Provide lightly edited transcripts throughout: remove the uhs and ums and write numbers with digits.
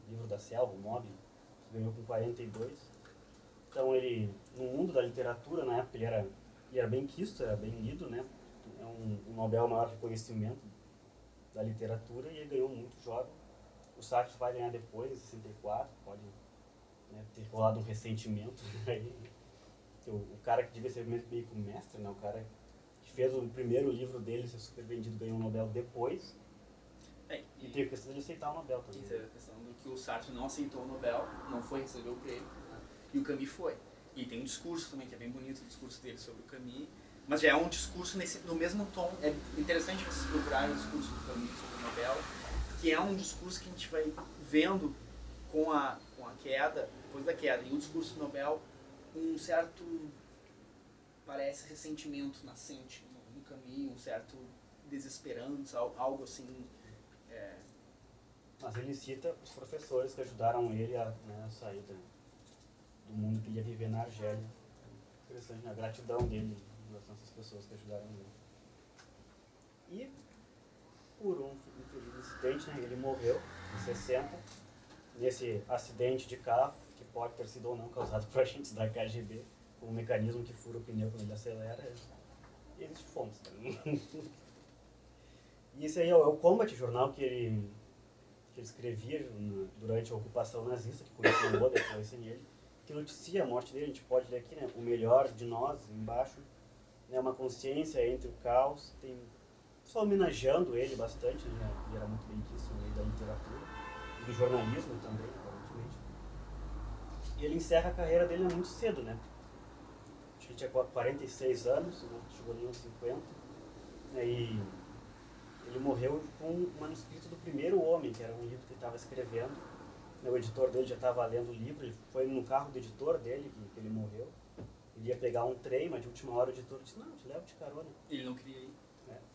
Livro da Selva, o Moby, ganhou com 42. Então ele, no mundo da literatura, na época, ele era bem quisto, era bem lido, né? É um Nobel maior reconhecimento da literatura e ele ganhou muito jovem. O Sartre vai ganhar depois, em 64, pode, né, ter rolado um ressentimento aí. O cara que devia ser meio que o mestre, né? O cara que fez o primeiro livro dele ser super vendido ganhou o Nobel depois. E tem a questão de aceitar o Nobel também. E teve a questão do que o Sartre não aceitou o Nobel, não foi receber o prêmio, né? E o Camus foi. E tem um discurso também que é bem bonito, o discurso dele sobre o Camus, mas já é um discurso no mesmo tom. É interessante vocês procurarem o discurso do Camus sobre o Nobel, que é um discurso que a gente vai vendo com a queda, depois da queda, e o discurso do Nobel, um certo, parece, ressentimento nascente no Camus, um certo desesperança, algo assim. Mas ele cita os professores que ajudaram ele a, né, sair do mundo que ele ia viver na Argélia. Interessante, né? A gratidão dele em relação a essas pessoas que ajudaram ele. E, por um infeliz incidente, né, ele morreu em 60, nesse acidente de carro, que pode ter sido ou não causado por agentes da KGB, com um mecanismo que fura o pneu quando ele acelera. E existe fontes. Né? E esse aí é o Combat, jornal que ele escrevia durante a ocupação nazista, que continuou depois sem ele, que noticia a morte dele. A gente pode ler aqui, né? O melhor de nós, embaixo, né? Uma consciência entre o caos. Tem só homenageando ele bastante, né? Ele era muito bem quisto no meio da literatura e do jornalismo também, aparentemente. E ele encerra a carreira dele muito cedo, né? Acho que ele tinha 46 anos, não chegou nem aos 50. E ele morreu com um manuscrito do Primeiro Homem, que era um livro que ele estava escrevendo. O editor dele já estava lendo o livro, ele foi no carro do editor dele que ele morreu. Ele ia pegar um trem, mas de última hora o editor disse, não, te levo de carona. Ele não queria ir.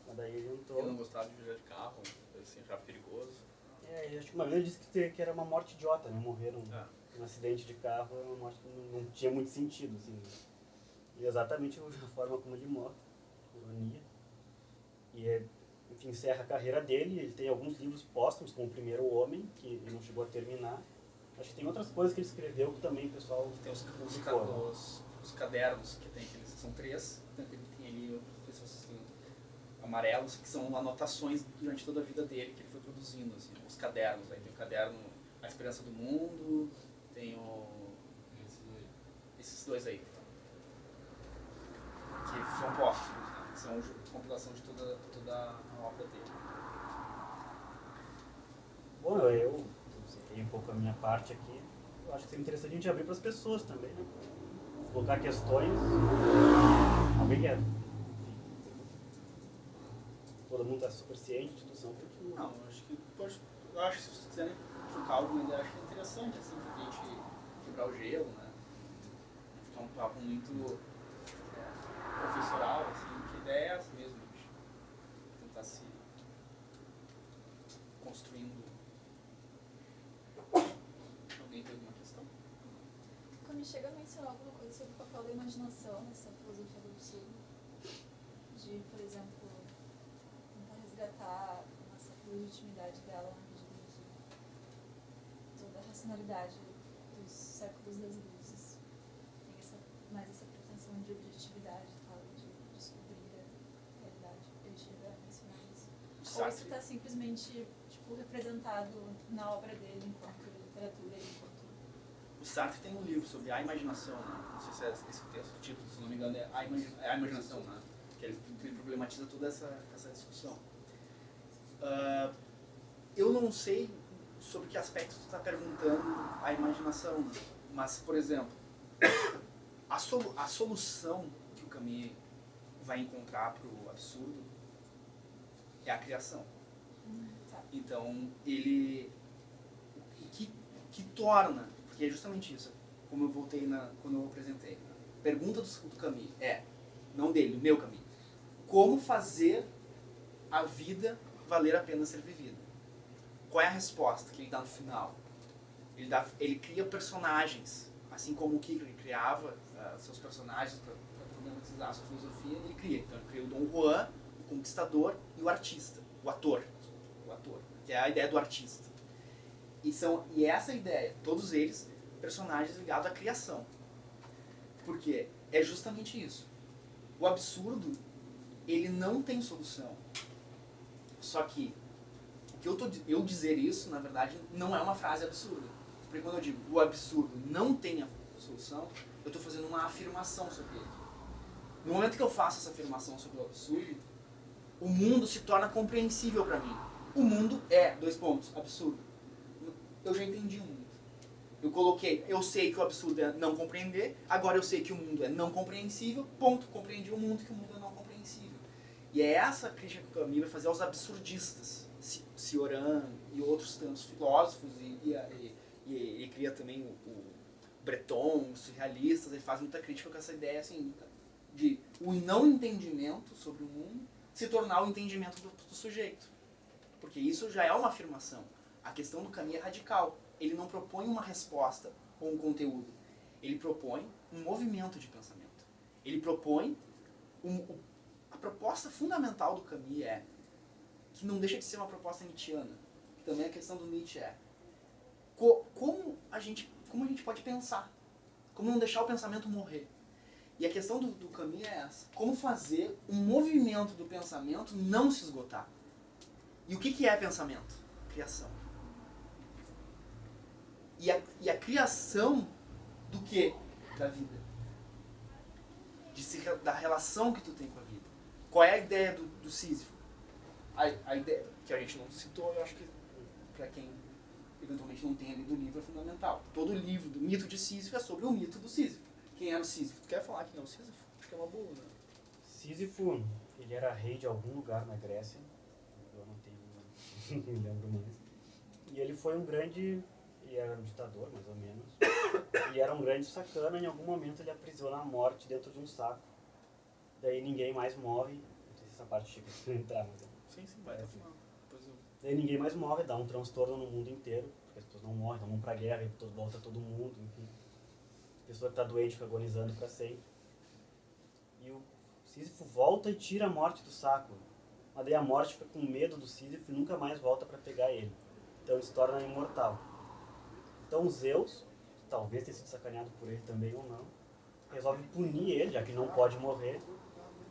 Mas daí ele entrou. Ele não gostava de viajar de carro, assim, achava perigoso. Acho que uma vez ele disse que era uma morte idiota, né? Morrer num acidente de carro era uma morte que não tinha muito sentido, assim. E exatamente a forma como ele morre, ironia. E enfim, encerra a carreira dele. Ele tem alguns livros póstumos, como O Primeiro Homem, que ele não chegou a terminar. Acho que tem outras coisas que ele escreveu que também o pessoal tem os cadernos, que tem aqueles, são 3, ele tem ali, não sei se vocês têm, amarelos, que são anotações durante toda a vida dele, que ele foi produzindo, assim, os cadernos. Aí tem o caderno A Esperança do Mundo, tem esses dois aí, que são póstumos, né? São a compilação de toda a obra dele. Bom, eu citei um pouco a minha parte aqui. Eu acho que seria interessante a gente abrir para as pessoas também, né? Colocar questões. Alguém quer? Todo mundo está super ciente de tudo, continua. Não, eu acho que se vocês quiserem trocar alguma ideia, acho que é interessante, assim, pra gente quebrar o gelo, né? Ficar um papo muito professoral, assim, que ideia é essa mesmo, gente. Tentar se construindo. Alguém tem alguma questão? Quando chega a mencionar alguma coisa sobre o papel da imaginação nessa filosofia do absurdo, de, por exemplo, tentar resgatar essa legitimidade dela na medida em que toda a racionalidade dos séculos das luzes tem mais essa pretensão de objetividade e tal, de descobrir a realidade. Ele chega a mencionar isso. Ou isso está simplesmente representado na obra dele enquanto literatura e enquanto... O Sartre tem um livro sobre a imaginação, né? Não sei se é esse o texto, o título, se não me engano, é a imaginação, né? Que ele problematiza toda essa discussão. Eu não sei sobre que aspecto tu está perguntando a imaginação, né? Mas, por exemplo, a solução que o Camus vai encontrar para o absurdo é a criação. Então, ele... O que torna... Porque é justamente isso, como eu voltei quando eu apresentei. A pergunta do Camus não dele, do meu Camus. Como fazer a vida valer a pena ser vivida? Qual é a resposta que ele dá no final? Ele cria personagens, assim como o Kierkegaard criava seus personagens para problematizar a sua filosofia, ele cria. Então ele cria o Dom Juan, o conquistador e o artista, o ator, que é a ideia do artista. E essa é a ideia, todos eles personagens ligados à criação. Porque é justamente isso. O absurdo, ele não tem solução. Só que eu dizer isso, na verdade, não é uma frase absurda. Porque quando eu digo o absurdo não tem a solução, eu estou fazendo uma afirmação sobre ele. No momento que eu faço essa afirmação sobre o absurdo, o mundo se torna compreensível para mim. O mundo é, absurdo. Eu já entendi o mundo. Eu sei que o absurdo é não compreender, agora eu sei que o mundo é não compreensível, ponto, compreendi o mundo, que o mundo é não compreensível. E é essa crítica que o Camus vai fazer aos absurdistas. Cioran e outros tantos filósofos, e cria também o Breton, os surrealistas, ele faz muita crítica com essa ideia assim, de o não entendimento sobre o mundo se tornar o entendimento do sujeito. Porque isso já é uma afirmação. A questão do Camus é radical. Ele não propõe uma resposta ou um conteúdo. Ele propõe um movimento de pensamento. Ele propõe... A proposta fundamental do Camus é, que não deixa de ser uma proposta nietzschiana, que também a questão do Nietzsche é, como a gente pode pensar? Como não deixar o pensamento morrer? E a questão do Camus é essa. Como fazer um movimento do pensamento não se esgotar? E o que é pensamento? Criação. E a criação do quê? Da vida. Da relação que tu tem com a vida. Qual é a ideia do Sísifo? A ideia que a gente não citou, eu acho que para quem eventualmente não tenha lido o livro é fundamental. Todo livro do mito de Sísifo é sobre o mito do Sísifo. Quem era o Sísifo? Tu quer falar quem é o Sísifo? Acho que é uma boa, né? Sísifo, ele era rei de algum lugar na Grécia. Eu não tenho, não me lembro mais. E ele foi um grande... Ele era um ditador, mais ou menos. Ele era um grande sacana, em algum momento ele aprisiona a morte dentro de um saco. Daí ninguém mais morre. Não sei se essa parte chega a entrar, mas... Sim, vai até o final. Daí ninguém mais morre, dá um transtorno no mundo inteiro, porque as pessoas não morrem, não vão pra guerra, e volta todo mundo, enfim. A pessoa que tá doente fica agonizando pra sempre. E o Sísifo volta e tira a morte do saco. Mas daí a morte fica com medo do Sísifo e nunca mais volta pra pegar ele. Então ele se torna imortal. Então Zeus, que talvez tenha sido sacaneado por ele também ou não, resolve punir ele, já que não pode morrer,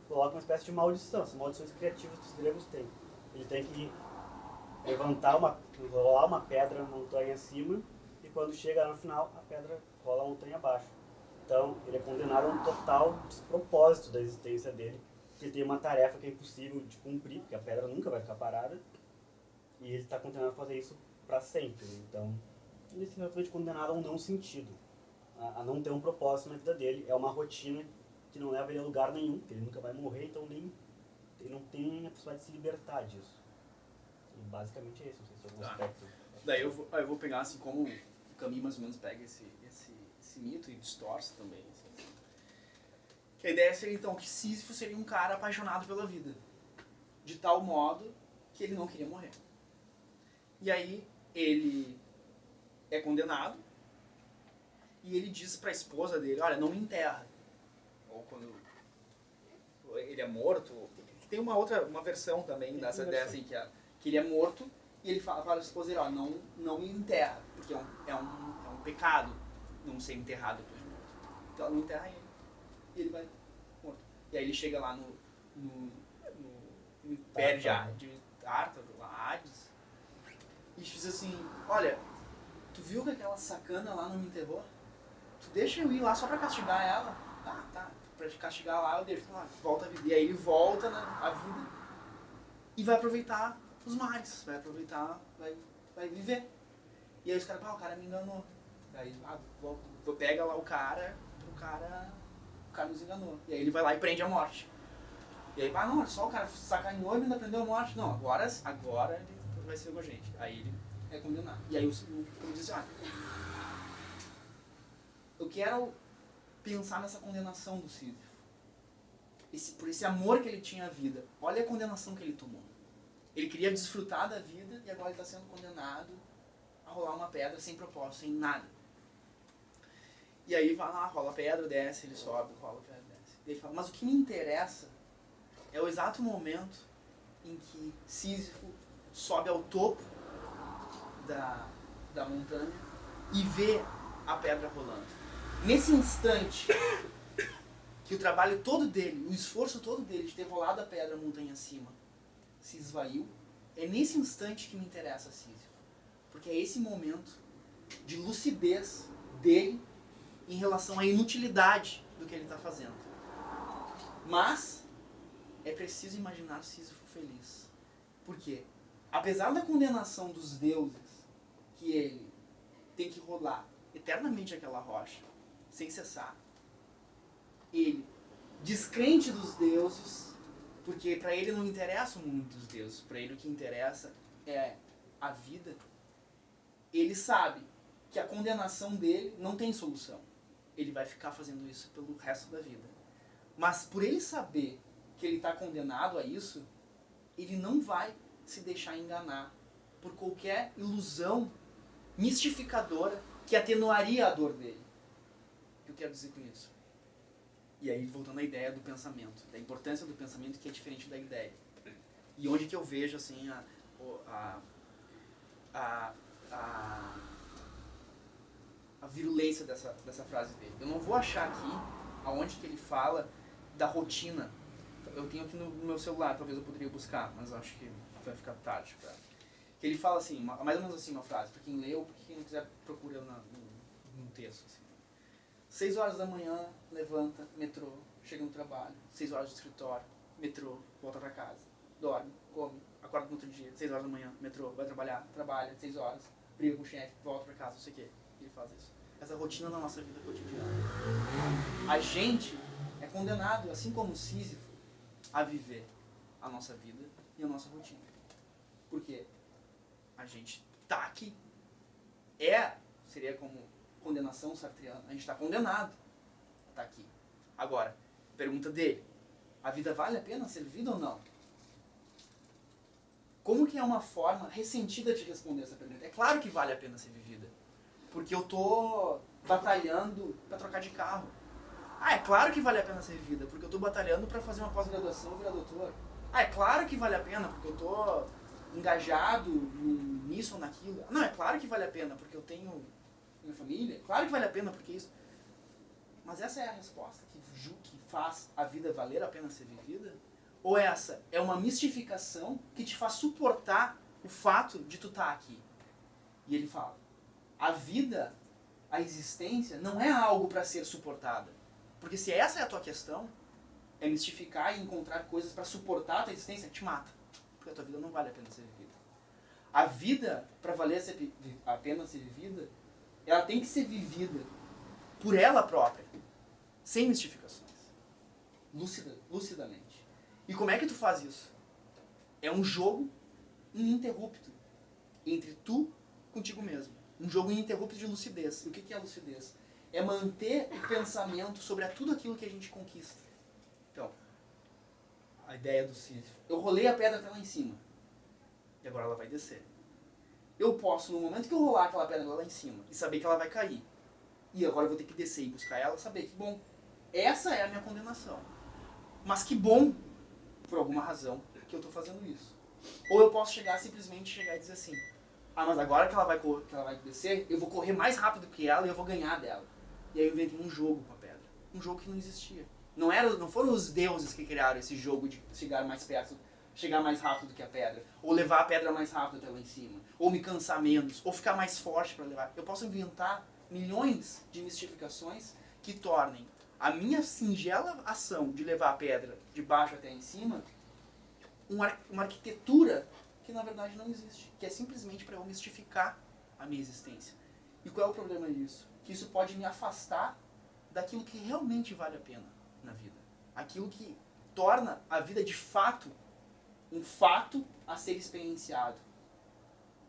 coloca uma espécie de maldição, essas maldições criativas que os gregos têm. Ele tem que rolar uma pedra na montanha acima, e quando chega no final, a pedra rola a montanha abaixo. Então, ele é condenado a um total despropósito da existência dele, porque ele tem uma tarefa que é impossível de cumprir, porque a pedra nunca vai ficar parada, e ele está condenado a fazer isso para sempre. Então, ele é simplesmente condenado a um não sentido, a não ter um propósito na vida dele. É uma rotina que não leva ele a lugar nenhum, porque ele nunca vai morrer, então ele não tem a possibilidade de se libertar disso. E basicamente é isso, não sei se tem algum aspecto. Daí eu vou pegar assim como o Camus mais ou menos pega esse mito e distorce também. Assim. Que a ideia seria então que Sísifo seria um cara apaixonado pela vida, de tal modo que ele não queria morrer. E aí ele é condenado e ele diz para a esposa dele, olha, não me enterra. Ou quando ele é morto, tem uma versão também dessa ideia assim, que ele é morto e ele fala para a esposa dele, ó, não me enterra, porque é um pecado não ser enterrado depois de morto. Então ela não enterra ele. E ele vai morto. E aí ele chega lá no império de Tártaro, lá, Hades, e diz assim, olha, tu viu que aquela sacana lá não me enterrou? Tu deixa eu ir lá só pra castigar ela? Tá. Pra te castigar lá eu deixo. Volta a vida. E aí ele volta a vida e vai aproveitar os mares. Vai aproveitar, vai viver. E aí os caras, o cara me enganou. Aí pega lá o cara nos enganou. E aí ele vai lá e prende a morte. E aí, não, só o cara sacaneou e ainda prendeu a morte. Não, agora ele vai ser com a gente. Aí ele é condenado. E aí ele diz assim, eu quero pensar nessa condenação do Sísifo. Por esse amor que ele tinha à vida. Olha a condenação que ele tomou. Ele queria desfrutar da vida e agora ele está sendo condenado a rolar uma pedra sem propósito, sem nada. E aí vai lá, rola a pedra, desce, ele sobe, rola a pedra, desce. E ele fala, mas o que me interessa é o exato momento em que Sísifo sobe ao topo da montanha e vê a pedra rolando. Nesse instante que o trabalho todo dele, o esforço todo dele de ter rolado a pedra a montanha acima se esvaiu, é nesse instante que me interessa Sísifo. Porque é esse momento de lucidez dele em relação à inutilidade do que ele está fazendo. Mas é preciso imaginar Sísifo feliz. Por quê? Apesar da condenação dos deuses, que ele tem que rolar eternamente aquela rocha, sem cessar, ele, descrente dos deuses, porque para ele não interessa o mundo dos deuses, para ele o que interessa é a vida, ele sabe que a condenação dele não tem solução. Ele vai ficar fazendo isso pelo resto da vida. Mas por ele saber que ele está condenado a isso, ele não vai se deixar enganar por qualquer ilusão mistificadora que atenuaria a dor dele. O que eu quero dizer com isso? E aí, voltando à ideia do pensamento, da importância do pensamento que é diferente da ideia. E onde que eu vejo assim a virulência dessa frase dele. Eu não vou achar aqui aonde que ele fala da rotina. Eu tenho aqui no meu celular, talvez eu poderia buscar, mas acho que vai ficar tarde. Que ele fala assim, mais ou menos assim uma frase, para quem leu, para quem não quiser procura num texto. Assim. 6 horas da manhã, levanta, metrô, chega no trabalho. 6 horas de escritório, metrô, volta para casa. Dorme, come, acorda no outro dia, 6 horas da manhã, metrô, vai trabalhar, trabalha, 6 horas, briga com o chefe, volta para casa, não sei o quê. Ele faz isso. Essa rotina na nossa vida cotidiana. A gente é condenado, assim como Sísifo, a viver a nossa vida e a nossa rotina. Por quê? A gente tá aqui. Seria como condenação sartreana. A gente está condenado a estar aqui. Agora, pergunta dele. A vida vale a pena ser vivida ou não? Como que é uma forma ressentida de responder essa pergunta? É claro que vale a pena ser vivida. Porque eu tô batalhando para trocar de carro. É claro que vale a pena ser vivida. Porque eu tô batalhando para fazer uma pós-graduação e virar doutor. É claro que vale a pena. Porque eu tô engajado nisso ou naquilo. Não, é claro que vale a pena. Porque eu tenho minha família. Claro que vale a pena porque isso. Mas essa é a resposta que faz a vida valer a pena ser vivida? Ou essa é uma mistificação que te faz suportar o fato de tu estar aqui? E ele fala, a vida, a existência, não é algo para ser suportada. Porque se essa é a tua questão, é mistificar e encontrar coisas para suportar a tua existência, te mata. Porque a tua vida não vale a pena ser vivida. A vida, para valer a pena ser vivida, ela tem que ser vivida por ela própria, sem mistificações, lucidamente. E como é que tu faz isso? É um jogo ininterrupto entre tu contigo mesmo. Um jogo ininterrupto de lucidez. E o que é lucidez? É manter o pensamento sobre tudo aquilo que a gente conquista. Então, a ideia do Sísifo. Eu rolei a pedra até lá em cima. E agora ela vai descer. Eu posso, no momento que eu rolar aquela pedra lá em cima, e saber que ela vai cair, e agora eu vou ter que descer e buscar ela, saber que, bom, essa é a minha condenação. Mas que bom, por alguma razão, que eu estou fazendo isso. Ou eu posso simplesmente chegar e dizer assim, mas agora que ela vai descer, eu vou correr mais rápido que ela e eu vou ganhar dela. E aí eu inventei um jogo com a pedra. Um jogo que não existia. Não foram os deuses que criaram esse jogo de chegar mais perto, chegar mais rápido do que a pedra, ou levar a pedra mais rápido até lá em cima, ou me cansar menos, ou ficar mais forte para levar. Eu posso inventar milhões de mistificações que tornem a minha singela ação de levar a pedra de baixo até em cima uma arquitetura que na verdade não existe, que é simplesmente para eu mistificar a minha existência. E qual é o problema disso? Que isso pode me afastar daquilo que realmente vale a pena na vida. Aquilo que torna a vida de fato um fato a ser experienciado.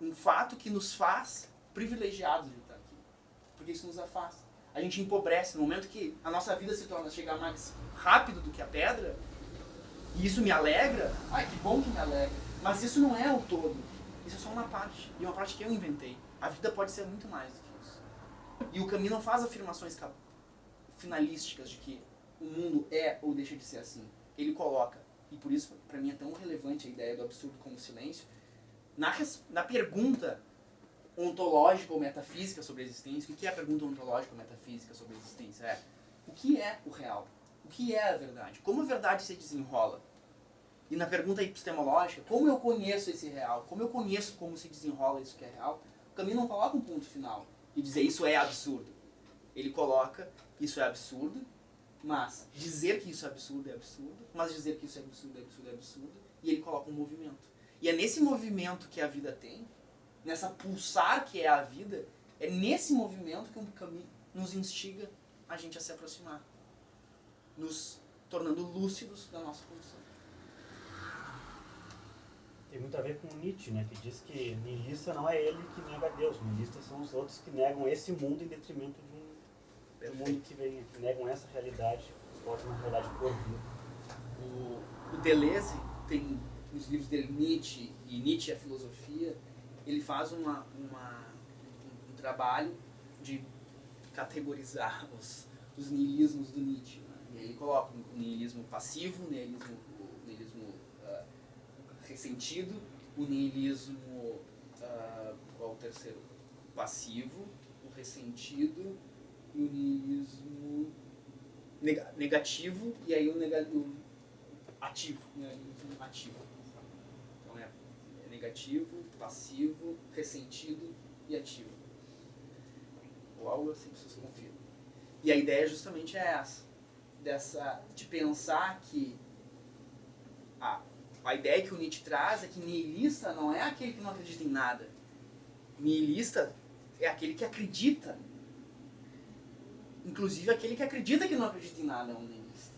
Um fato que nos faz privilegiados de estar aqui. Porque isso nos afasta. A gente empobrece. No momento que a nossa vida se torna chegar mais rápido do que a pedra, e isso me alegra, que bom que me alegra. Mas isso não é o todo. Isso é só uma parte. E uma parte que eu inventei. A vida pode ser muito mais do que isso. E o caminho não faz afirmações finalísticas de que o mundo é ou deixa de ser assim. Ele coloca, e por isso para mim é tão relevante a ideia do absurdo como silêncio, na pergunta ontológica ou metafísica sobre a existência. O que é a pergunta ontológica ou metafísica sobre a existência? É: o que é o real? O que é a verdade? Como a verdade se desenrola? E na pergunta epistemológica, como eu conheço esse real? Como eu conheço como se desenrola isso que é real? O Camus não coloca um ponto final e dizer isso é absurdo. Ele coloca isso é absurdo, mas dizer que isso é absurdo, mas dizer que isso é absurdo, é absurdo, e ele coloca um movimento. E é nesse movimento que a vida tem, nessa pulsar que é a vida, é nesse movimento que o Camus nos instiga a gente a se aproximar, nos tornando lúcidos da nossa condição. Tem muito a ver com Nietzsche, né, que diz que nihilista não é ele que nega Deus, nihilistas são os outros que negam esse mundo em detrimento de um mundo que vem, que negam essa realidade, botam uma realidade por vir. O Deleuze tem nos livros dele Nietzsche e Nietzsche a filosofia, ele faz um trabalho de categorizar os nihilismos do Nietzsche, né? E aí ele coloca o nihilismo passivo, o nihilismo ressentido, o nihilismo, qual o terceiro? Passivo, o ressentido e o nihilismo negativo, e aí o ativo, nihilismo ativo. Então é negativo, passivo, ressentido e ativo. Ou algo assim, vocês confiram. E a ideia justamente é essa, de pensar que a ideia que o Nietzsche traz é que nihilista não é aquele que não acredita em nada. Nihilista é aquele que acredita. Inclusive aquele que acredita que não acredita em nada é um nihilista.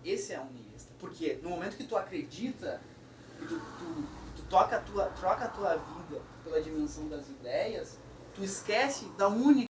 Esse é um nihilista. Porque no momento que tu acredita, que tu troca a tua vida pela dimensão das ideias, tu esquece da única